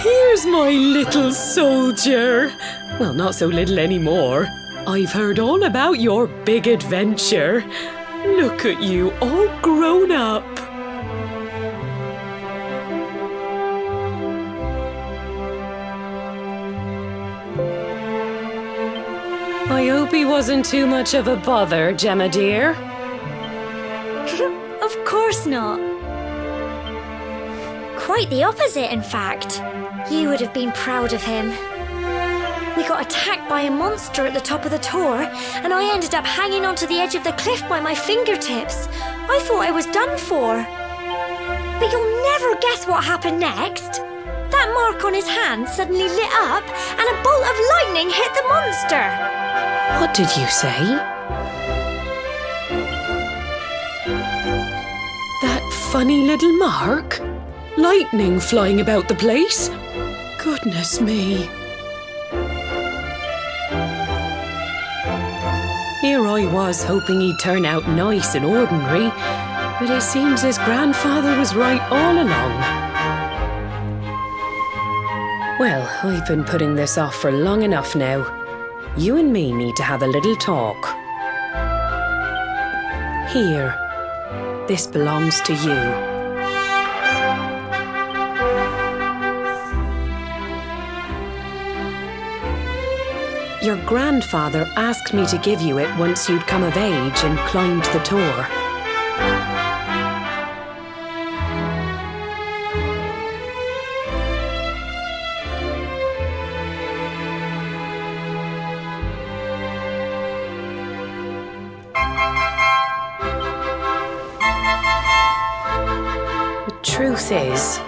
Here's my little soldier. Well, not so little anymore. I've heard all about your big adventure. Look at you, all grown up. I hope he wasn't too much of a bother, Gemma dear. Of course not. Quite the opposite, in fact. You would have been proud of him. We got attacked by a monster at the top of the tower, and I ended up hanging onto the edge of the cliff by my fingertips. I thought I was done for. But you'll never guess what happened next. That mark on his hand suddenly lit up, and a bolt of lightning hit the monster. What did you say? That funny little mark? Lightning flying about the place? Goodness me. Here I was hoping he'd turn out nice and ordinary, but it seems his grandfather was right all along. Well, I've been putting this off for long enough now. You and me need to have a little talk. Here, this belongs to you. Your grandfather asked me to give you it once you'd come of age and climbed the tower. The truth is,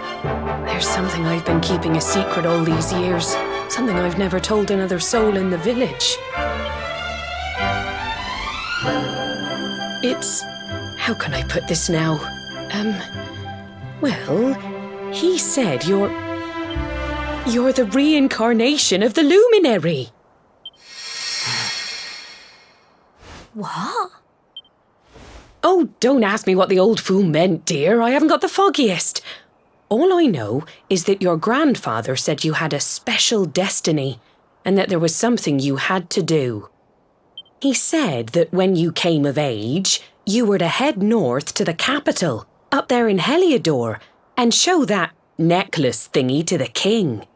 there's something I've been keeping a secret all these years. Something I've never told another soul in the village. It's... how can I put this now? Well, he said you're the reincarnation of the Luminary. What? Oh, don't ask me what the old fool meant, dear. I haven't got the foggiest. All I know is that your grandfather said you had a special destiny and that there was something you had to do. He said that when you came of age, you were to head north to the capital, up there in Heliodor, and show that necklace thingy to the king.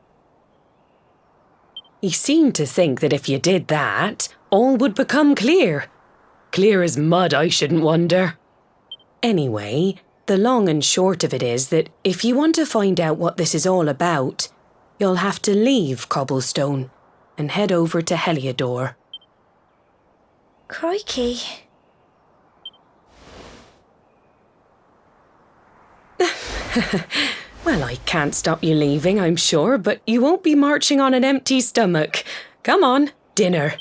He seemed to think that if you did that, all would become clear. Clear as mud, I shouldn't wonder. Anyway, the long and short of it is that if you want to find out what this is all about, you'll have to leave Cobblestone and head over to Heliodor. Crikey. Well, I can't stop you leaving, I'm sure, but you won't be marching on an empty stomach. Come on, dinner.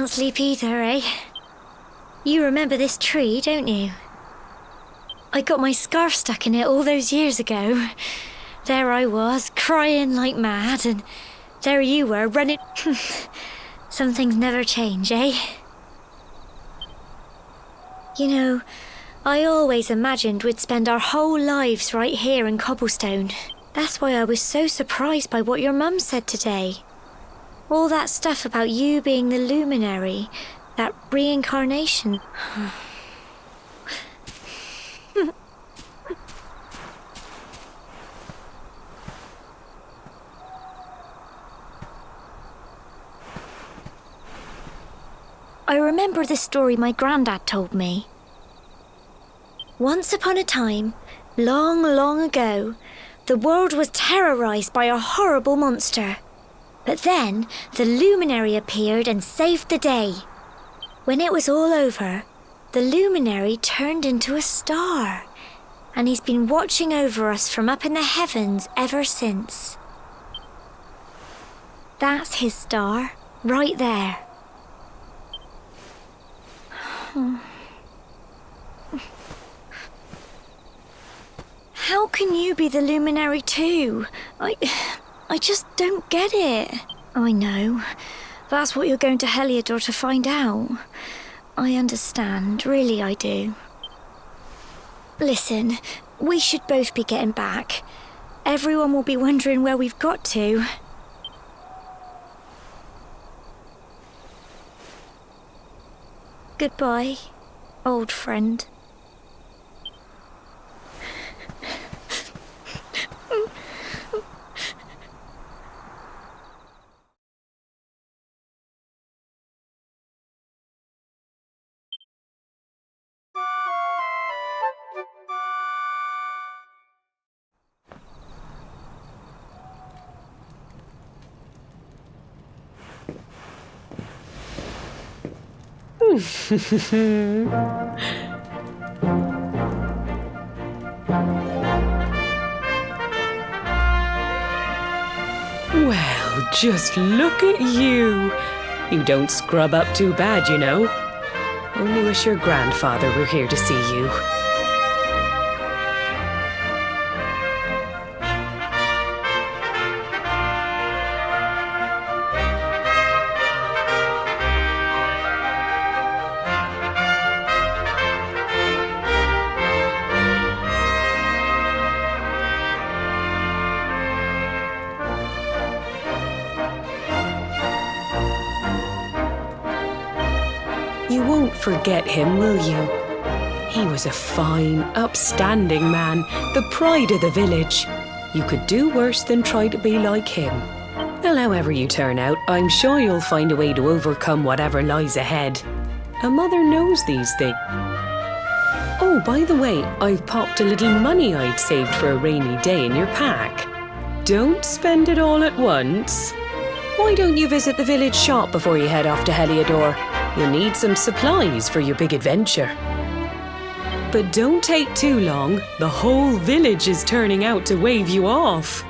can't sleep either, eh? You remember this tree, don't you? I got my scarf stuck in it all those years ago. There I was, crying like mad, and there you were, running... Some things never change, eh? You know, I always imagined we'd spend our whole lives right here in Cobblestone. That's why I was so surprised by what your mum said today. All that stuff about you being the Luminary, that reincarnation. I remember the story my granddad told me. Once upon a time, long, long ago, the world was terrorized by a horrible monster. But then, the Luminary appeared and saved the day. When it was all over, the Luminary turned into a star. And he's been watching over us from up in the heavens ever since. That's his star, right there. How can you be the Luminary too? I just don't get it. I know. That's what you're going to Heliodor to find out. I understand, really I do. Listen, we should both be getting back. Everyone will be wondering where we've got to. Goodbye, old friend. Well, just look at you. You don't scrub up too bad, you know. Only wish your grandfather were here to see you. You won't forget him, will you? He was a fine, upstanding man, the pride of the village. You could do worse than try to be like him. Well, however you turn out, I'm sure you'll find a way to overcome whatever lies ahead. A mother knows these things. Oh, by the way, I've popped a little money I'd saved for a rainy day in your pack. Don't spend it all at once. Why don't you visit the village shop before you head off to Heliodor? You'll need some supplies for your big adventure. But don't take too long. The whole village is turning out to wave you off.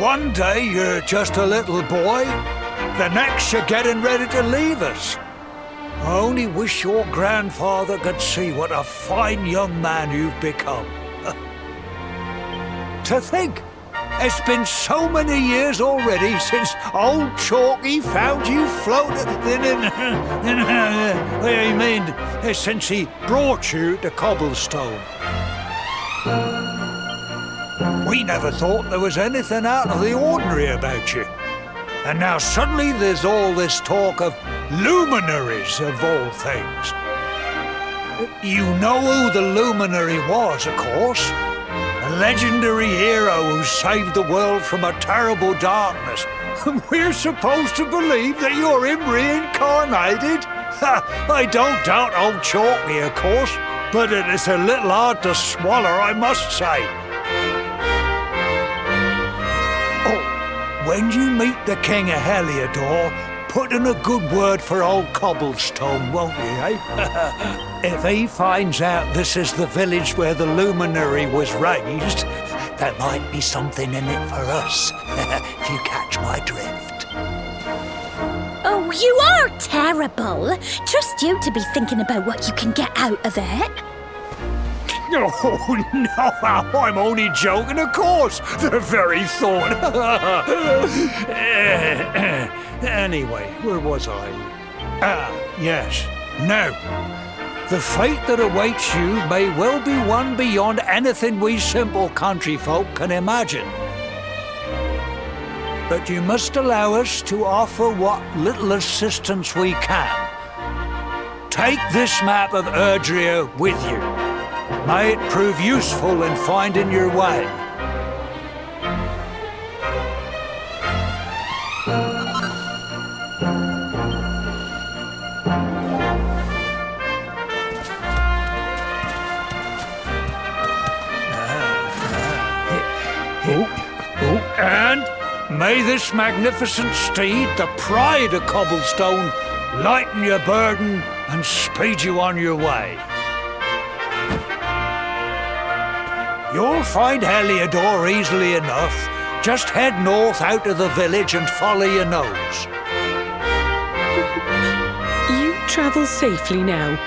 One day you're just a little boy, the next you're getting ready to leave us. I only wish your grandfather could see what a fine young man you've become. To think, it's been so many years already since old Chalky found you floating since he brought you to Cobblestone. We never thought there was anything out of the ordinary about you. And now suddenly there's all this talk of luminaries, of all things. You know who the Luminary was, of course. A legendary hero who saved the world from a terrible darkness. And we're supposed to believe that you're him reincarnated? I don't doubt old Chalky, of course, but it is a little hard to swallow, I must say. Oh, when you meet the King of Heliodor, put in a good word for old Cobblestone, won't you, eh? If he finds out this is the village where the Luminary was raised, there might be something in it for us, if you catch my drift. Oh, you are terrible. Trust you to be thinking about what you can get out of it. Oh, no, I'm only joking, of course. The very thought. Anyway, where was I? Yes. Now, the fate that awaits you may well be one beyond anything we simple country folk can imagine. But you must allow us to offer what little assistance we can. Take this map of Erdrea with you. May it prove useful in finding your way. And may this magnificent steed, the pride of Cobblestone, lighten your burden and speed you on your way. You'll find Heliodor easily enough. Just head north out of the village and follow your nose. You travel safely now.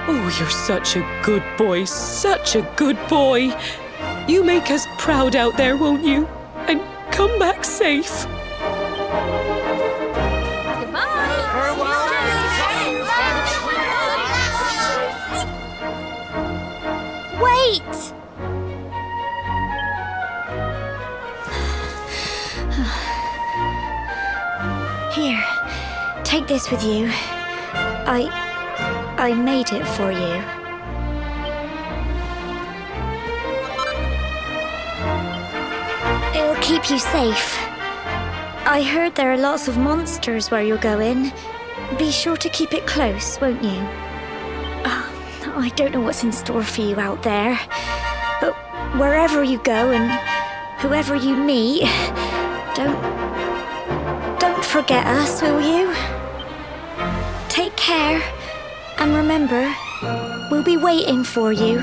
Oh, you're such a good boy, such a good boy. You make us proud out there, won't you? And come back safe. Goodbye. Wait! Here, take this with you. I made it for you. It'll keep you safe. I heard there are lots of monsters where you're going. Be sure to keep it close, won't you? I don't know what's in store for you out there, but wherever you go and whoever you meet, don't forget us, will you? Take care, and remember, we'll be waiting for you.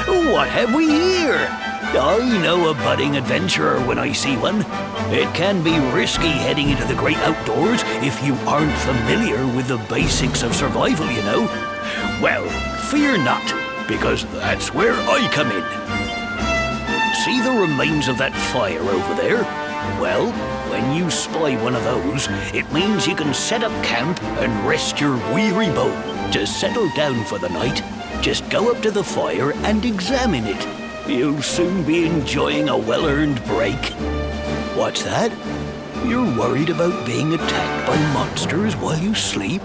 Oh, what have we here? I know a budding adventurer when I see one. It can be risky heading into the great outdoors if you aren't familiar with the basics of survival, you know. Well, fear not, because that's where I come in. See the remains of that fire over there? Well, when you spy one of those, it means you can set up camp and rest your weary bone. To settle down for the night, just go up to the fire and examine it. You'll soon be enjoying a well-earned break. What's that? You're worried about being attacked by monsters while you sleep?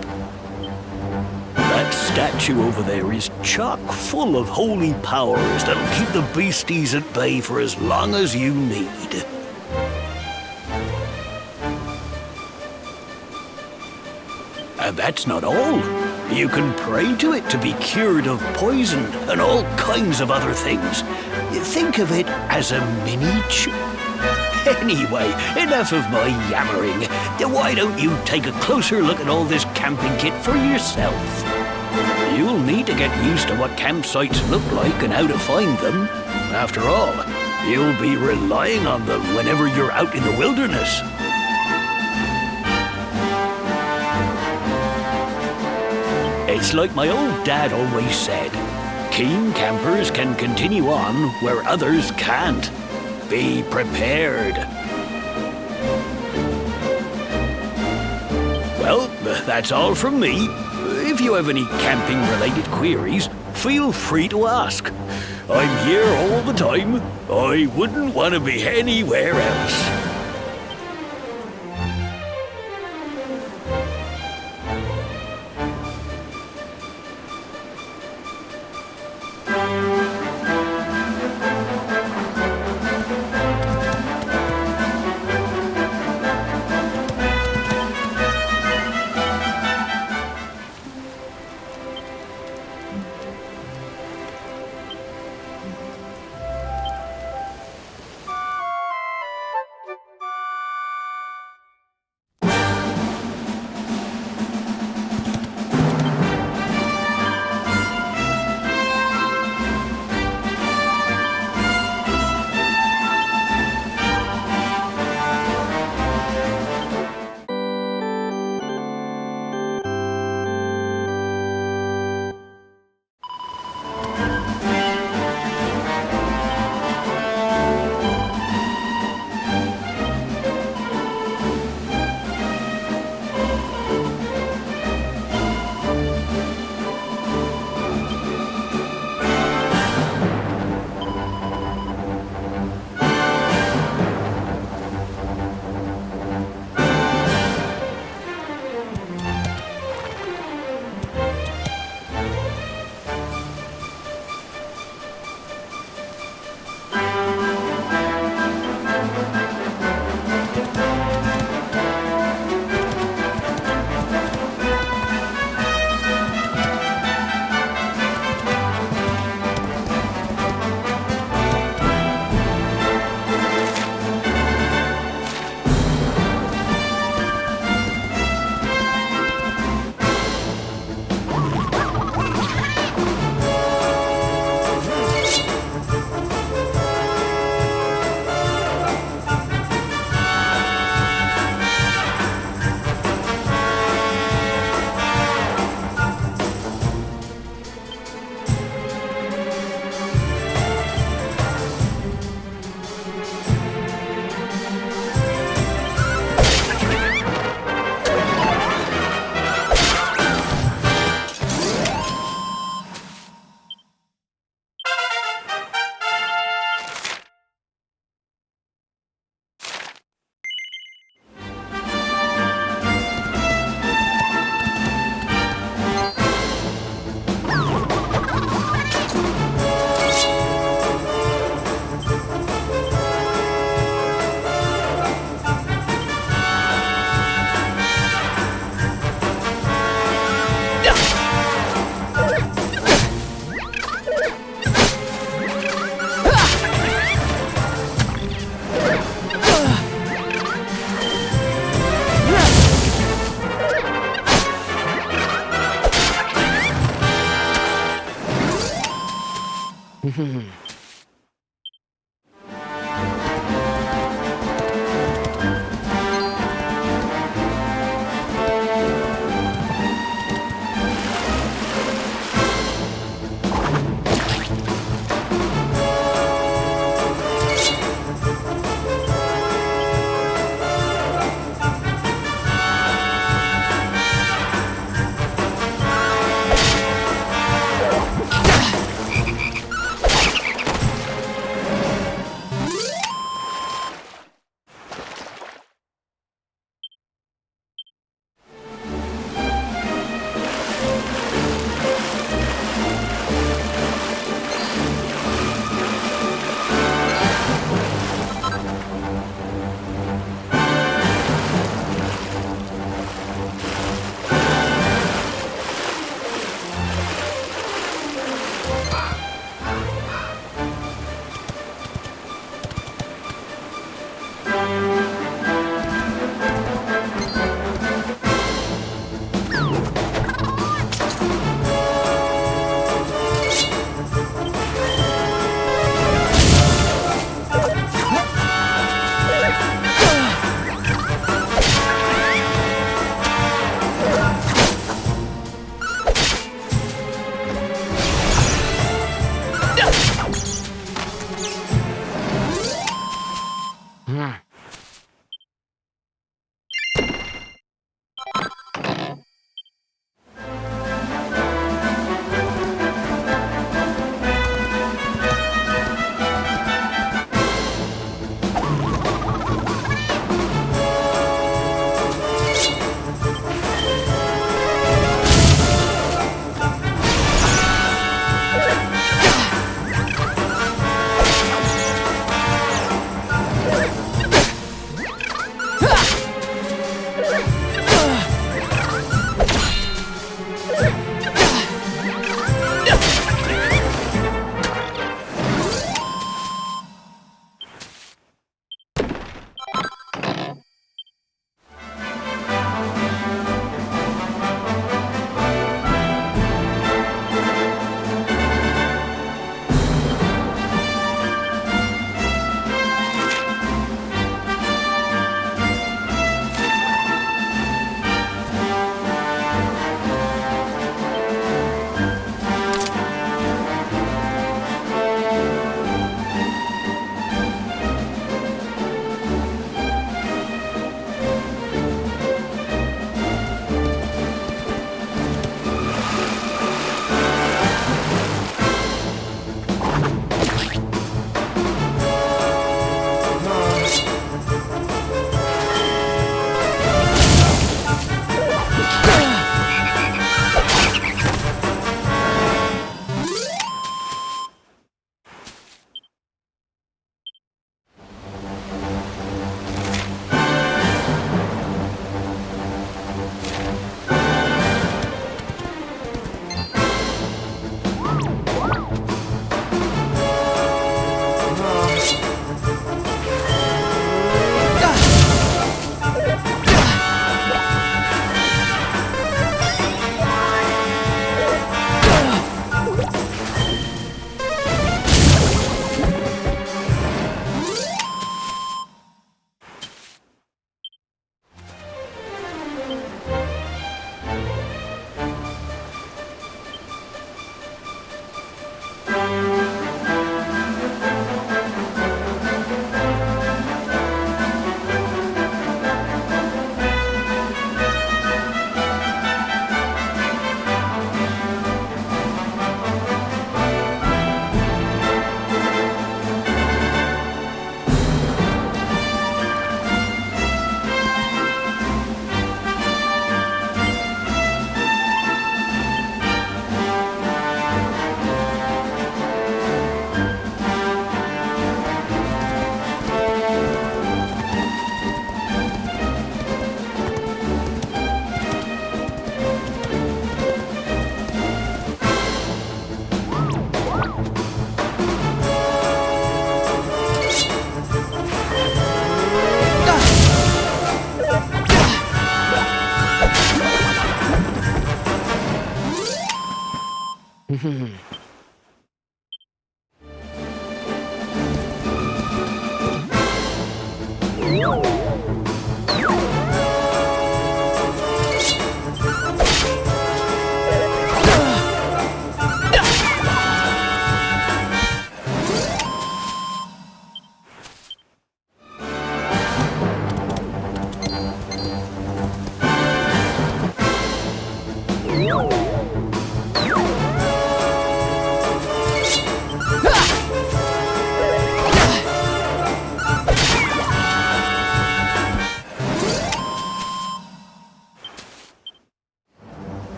That statue over there is chock full of holy powers that'll keep the beasties at bay for as long as you need. And that's not all. You can pray to it to be cured of poison and all kinds of other things. Think of it as a mini Anyway, enough of my yammering. Why don't you take a closer look at all this camping kit for yourself? You'll need to get used to what campsites look like and how to find them. After all, you'll be relying on them whenever you're out in the wilderness. It's like my old dad always said, keen campers can continue on where others can't. Be prepared. Well, that's all from me. If you have any camping-related queries, feel free to ask. I'm here all the time. I wouldn't want to be anywhere else.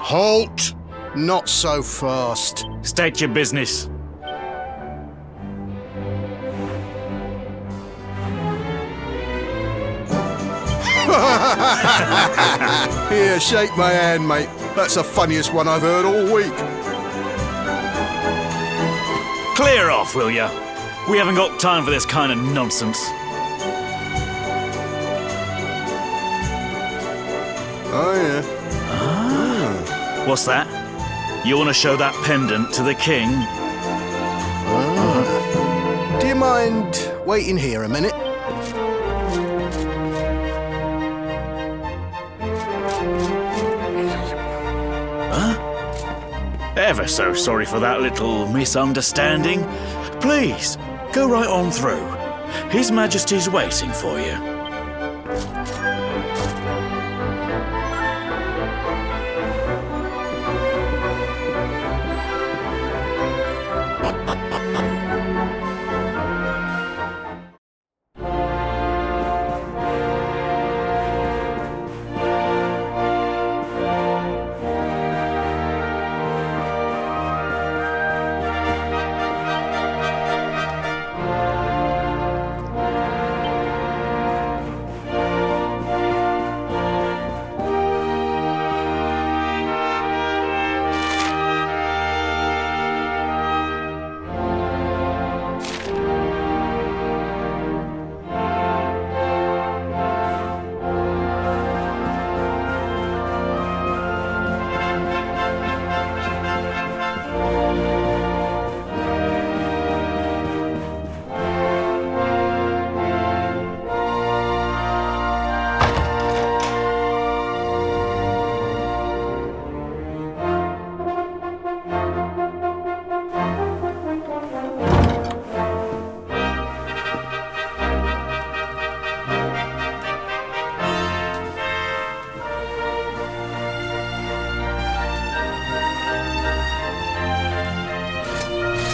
Halt! Not so fast. State your business. Here, shake my hand, mate. That's the funniest one I've heard all week. Clear off, will ya? We haven't got time for this kind of nonsense. Oh, yeah. What's that? You want to show that pendant to the king? Do you mind waiting here a minute? Ever so sorry for that little misunderstanding. Please, go right on through. His Majesty's waiting for you.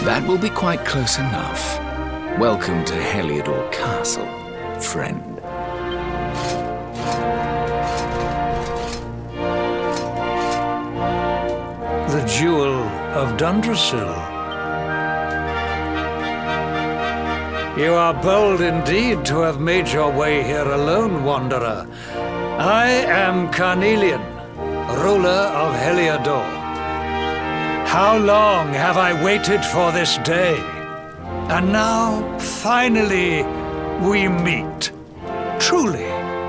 That will be quite close enough. Welcome to Heliodor Castle, friend. The Jewel of Dundrasil. You are bold indeed to have made your way here alone, Wanderer. I am Carnelian, ruler of Heliodor. How long have I waited for this day? And now, finally, we meet. Truly,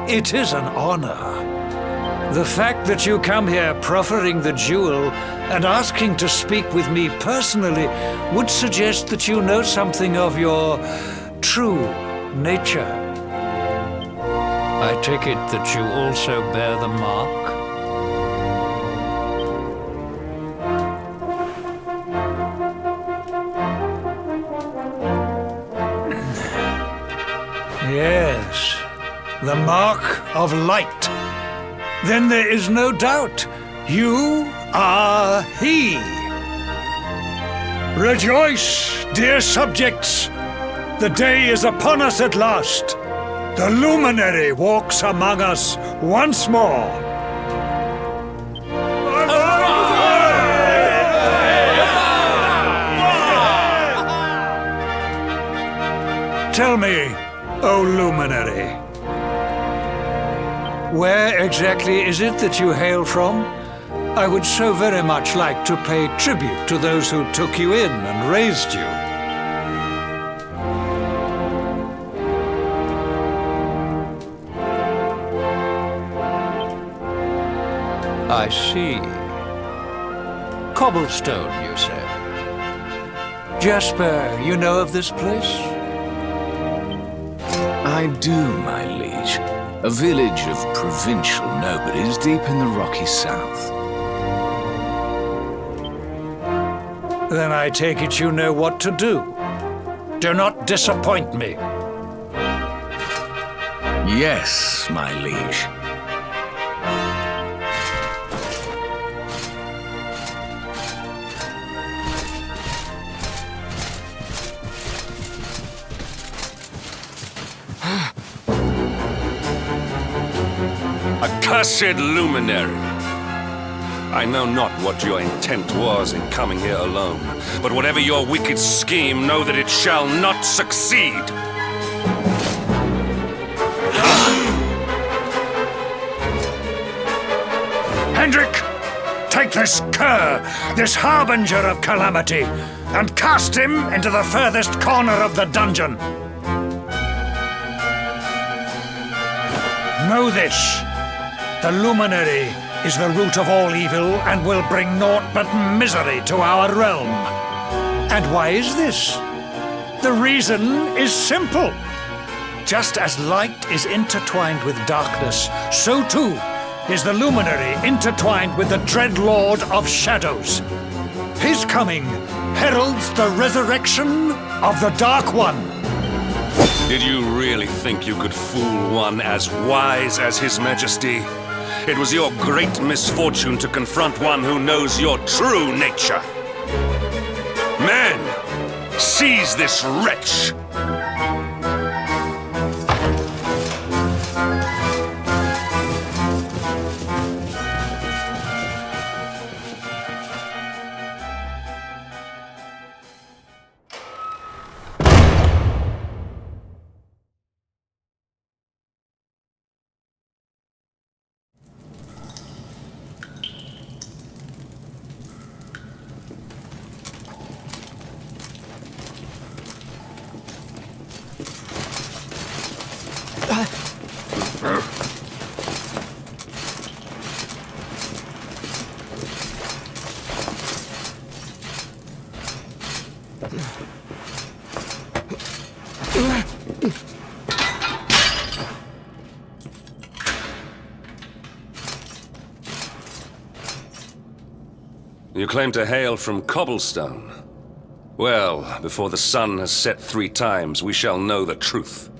it is an honor. The fact that you come here proffering the jewel and asking to speak with me personally would suggest that you know something of your true nature. I take it that you also bear the mark? Yes, the mark of light. Then there is no doubt, you are he. Rejoice, dear subjects! The day is upon us at last. The Luminary walks among us once more. Tell me, O Luminary, where exactly is it that you hail from? I would so very much like to pay tribute to those who took you in and raised you. I see. Cobblestone, you say? Jasper, you know of this place? I do, my liege. A village of provincial nobodies deep in the rocky south. Then I take it you know what to do. Do not disappoint me. Yes, my liege. Accursed Luminary! I know not what your intent was in coming here alone, but whatever your wicked scheme, know that it shall not succeed! Hendrik! Take this cur, this harbinger of calamity, and cast him into the furthest corner of the dungeon. Know this. The Luminary is the root of all evil and will bring naught but misery to our realm. And why is this? The reason is simple. Just as light is intertwined with darkness, so too is the Luminary intertwined with the dread Lord of Shadows. His coming heralds the resurrection of the Dark One. Did you really think you could fool one as wise as His Majesty? It was your great misfortune to confront one who knows your true nature. Men, seize this wretch! You claim to hail from Cobblestone. Well, before the sun has set 3 times, we shall know the truth.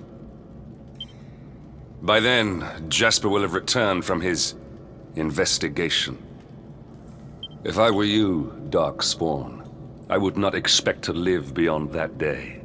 By then, Jasper will have returned from his investigation. If I were you, Darkspawn, I would not expect to live beyond that day.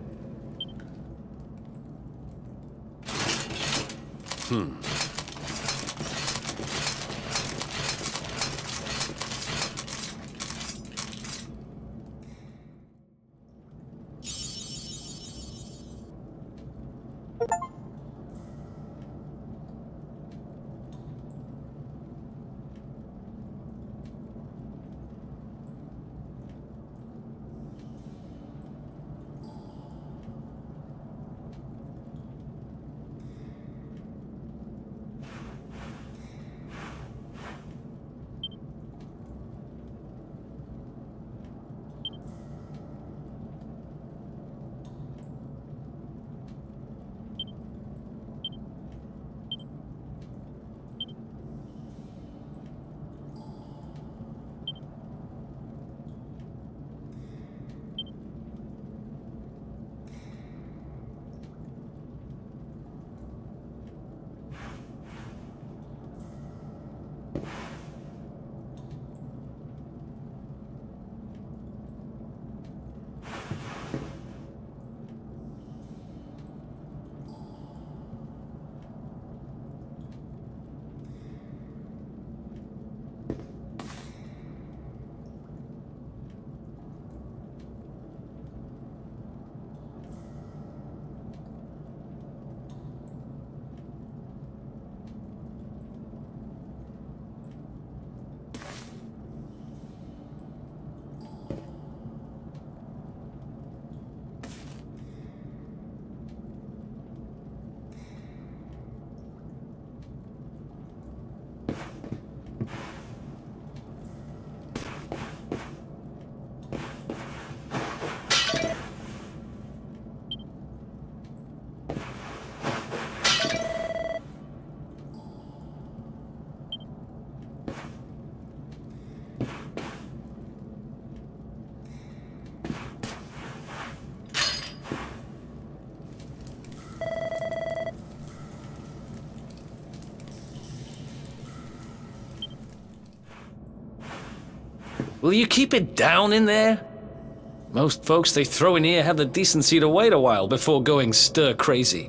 will you keep it down in there? Most folks they throw in here have the decency to wait a while before going stir crazy.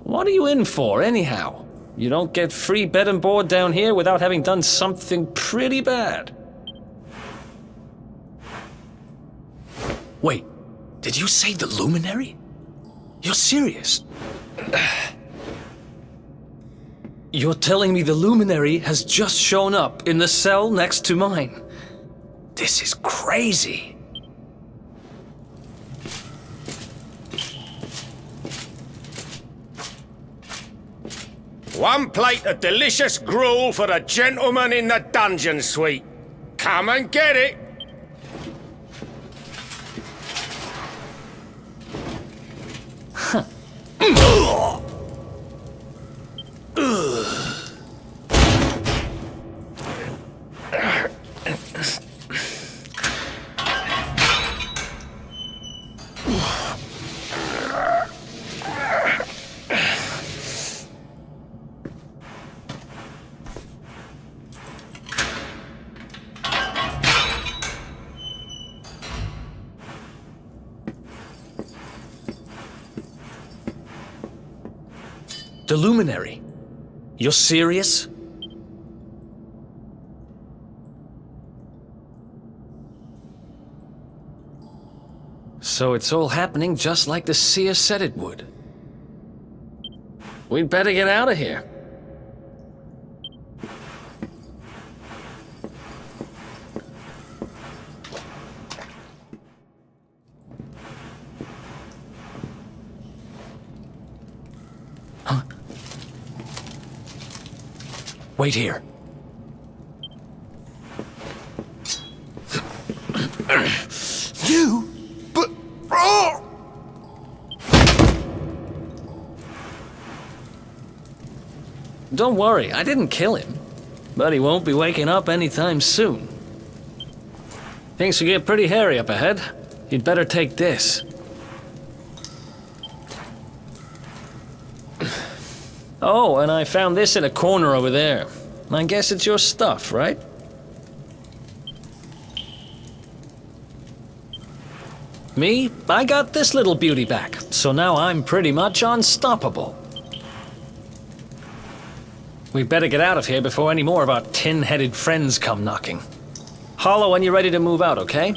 What are you in for, anyhow? You don't get free bed and board down here without having done something pretty bad. Wait, did you say the Luminary? You're serious? You're telling me the Luminary has just shown up in the cell next to mine? This is crazy. One plate of delicious gruel for the gentleman in the dungeon suite. Come and get it. The Luminary? You're serious? So it's all happening just like the seer said it would. We'd better get out of here. Wait here. You? But... Oh! Don't worry, I didn't kill him. But he won't be waking up anytime soon. Things will get pretty hairy up ahead. You'd better take this. Oh, and I found this in a corner over there. I guess it's your stuff, right? Me? I got this little beauty back, so now I'm pretty much unstoppable. We better get out of here before any more of our tin-headed friends come knocking. Holler when you're ready to move out, okay?